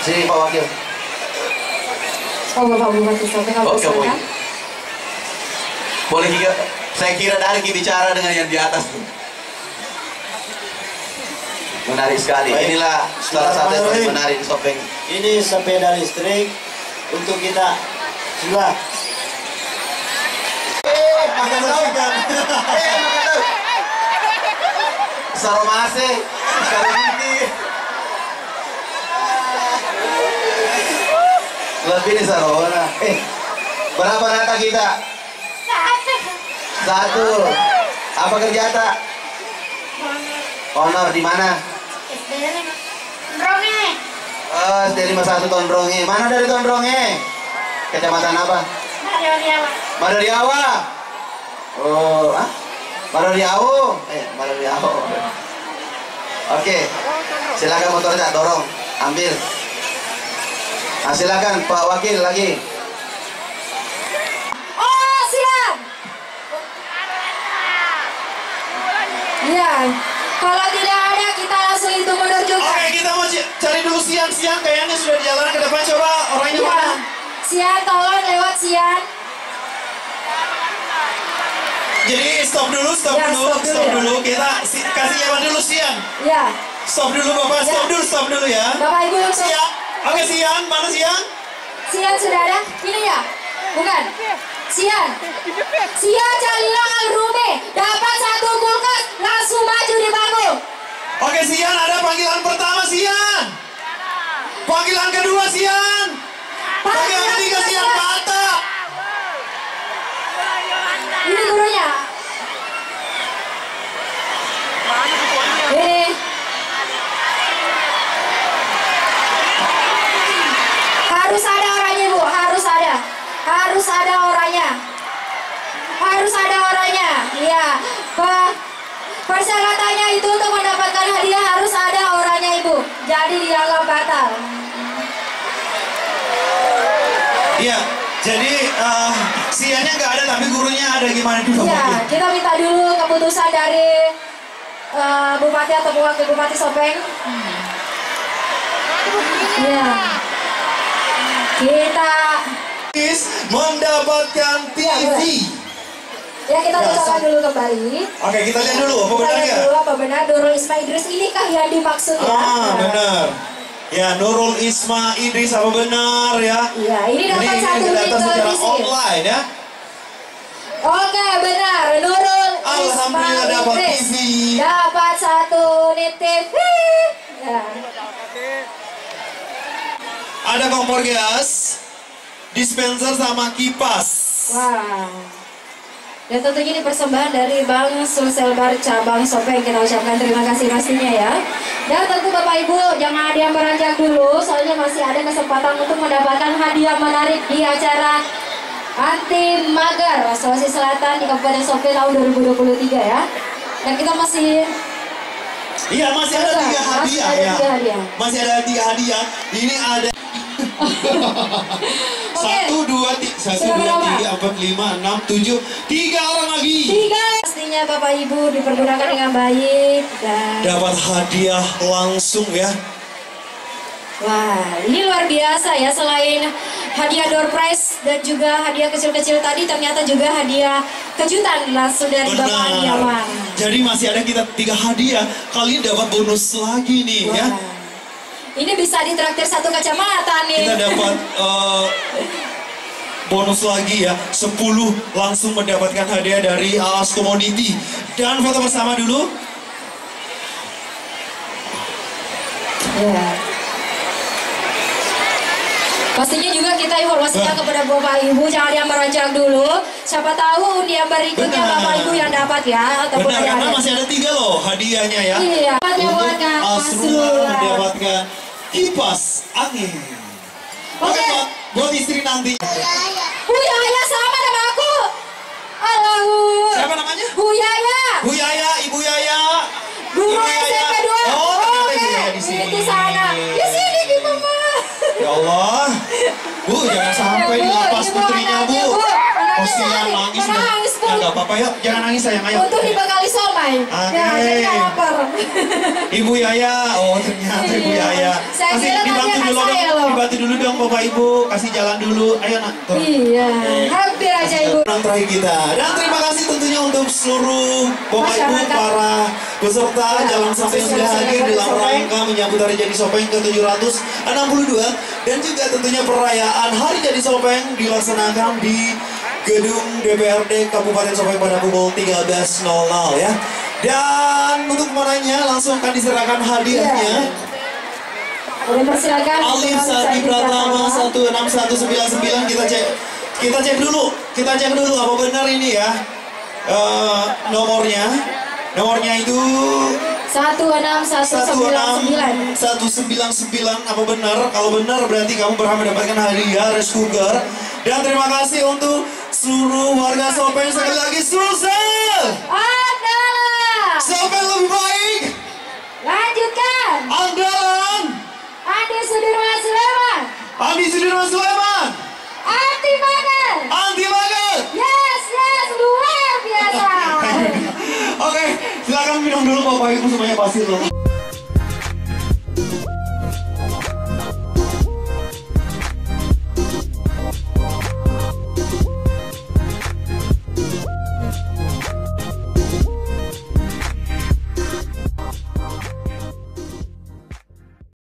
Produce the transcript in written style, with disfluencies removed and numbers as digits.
Sini Pak Wakil. Oh, Bapak Bupati Sopeng, kalau silakan. Boleh juga. Saya kira dari bicara dengan yang di atas. Menarik sekali. Inilah salah satu yang menarik di Sopeng. Ini sepeda listrik untuk kita jual. Makan makan. Saromase, saromiti. Lebih nih sarona. Berapa rata kita? Satu. Apa kerja tak? Honor di mana? Ronge. SD 51 Tondronge. Mana dari Tondronge? Kecamatan apa? Madariawa. Madariawa. Oh, Madariawa. Madariawa. Oke. Silakan motornya dorong, ambil. Nah, silakan Pak Wakil lagi. Oh, siap. Iya. Kalau tidak ada, kita langsung itu mundur juga. Oke, kita mau cari dulu Sian kayaknya sudah di jalan ke depan. Coba orangnya mana? Sian, tolong lewat Sian. Jadi stop dulu. Kita kasih lewat dulu Sian. Ya. Stop dulu Bapak, stop dulu ya. Bapak Ibu langsung. Sian. Oke, Sian, mana Sian? Sian sudah ada? Ini ya? Bukan. Sian Jalila Al-Rumi dapat 1 kulkas, langsung maju di panggung. Oke, Sian, ada panggilan pertama Sian. Panggilan kedua Sian. Panggilan ketiga Sian Mata. Ini gurunya. Ini. Harus ada orangnya, Bu. Harus ada orangnya. Iya. Persyaratannya itu untuk mendapatkan hadiah harus ada orangnya, Ibu. Jadi dianggap batal. Iya. Jadi Siannya nggak ada tapi gurunya ada, gimana dulu? Iya. Kita minta dulu keputusan dari Bupati atau Wakil Bupati Sopeng. Iya. Kita mendapatkan TV. Ya, kita ucapkan dulu kembali. Oke, kita lihat dulu apa benar ya? Apa benar Nurul Isma Idris inikah yang dimaksud ya? Benar. Ya, Nurul Isma Idris apa benar ya? Iya, ini dapat satu unit secara televisi. online ya. Oke, benar. Nurul Isma dapat Idris TV. dapat 1 unit TV. Ya. Ada kompor gas, dispenser sama kipas. Wow. Dan tentunya ini persembahan dari Bang Sulselbar Cabang Sopeng. Kita ucapkan terima kasih pastinya ya. Dan tentu Bapak Ibu jangan ada yang beranjak dulu, soalnya masih ada kesempatan untuk mendapatkan hadiah menarik di acara Anti Magar Sulawesi Selatan di Kabupaten Sopeng tahun 2023 ya. Dan kita masih masih ada 3 hadiah ya. Masih ada 3 hadiah. Ini ada 1, 2, 3, 4, 5, 6, 7, 3 orang lagi. 3. Pastinya Bapak Ibu dipergunakan dengan baik dan dapat hadiah langsung ya. wah, ini luar biasa ya. Selain hadiah door prize dan juga hadiah kecil-kecil tadi, ternyata juga hadiah kejutan langsung dari Bapak Adiawan. Jadi masih ada kita 3 hadiah. Kali ini dapat bonus lagi nih ya. Ini bisa ditraktir 1 kacamata nih. Kita dapat bonus lagi ya. 10 langsung mendapatkan hadiah dari Alas Komoditi. Dan foto bersama dulu. Ya. Pastinya juga kita informasikan kepada Bapak Ibu, jangan yang meranjak dulu. Siapa tahu undian berikutnya Bapak Ibu yang dapat ya. Ataupun Benar, karena masih ada 3 loh hadiahnya ya. Iya. Untuk Asrul mendapatkan kipas angin. Oke, buat istri nanti. Huyaya sama nama aku. Allahu. Siapa namanya? Huyaya. Bu Yaya, Ibu Yaya. Guru SMP 2. Oh, ternyata Ibu Yaya di sini. Di sana. Di sini di Mama. Ya Allah. Bu, jangan sampai dilepas putrinya, Bu. Kasihan nangis. Nangis, Bu. nggak apa-apa ya, jangan nangis sayang, ayo. Untuk dibekali somai. Oke. Ya, jadi nggak lapar. Ibu Yaya, oh ternyata Ibu Iya. Yaya. Saya Kasih kira dibantu nanti dulu anak saya loh. dong, dibantu dulu dong Bapak Ibu, kasih jalan dulu, ayo nak. Turun. Iya, hampir aja Ibu. Orang terakhir kita. Dan terima kasih tentunya untuk seluruh Bapak Ibu, Masyarakat. para peserta Jalan Sampai yang sudah hadir dalam rangka menyambut Hari Jadi Sopeng ke-762 dan juga tentunya perayaan Hari Jadi Sopeng dilaksanakan di Gedung DPRD Kabupaten Sopeng pada pukul 13.00 ya. Dan untuk pemenangnya langsung akan diserahkan hadiahnya. Boleh persilakan. Alif Sadi Pratama 16199, kita cek dulu apa benar ini ya nomornya itu 16199. 199 apa benar? Kalau benar berarti kamu berhak mendapatkan hadiah rice cooker. Dan terima kasih untuk seluruh warga Sopeng, sekali lagi sukses. Adalah. Sopeng lebih baik. Lanjutkan. Andalan Andi Sudirman Sulaiman. Andi Sudirman Sulaiman. Anti banget. Anti banget. Yes, luar biasa. Oke, silakan minum dulu Bapak Ibu semuanya pasti loh.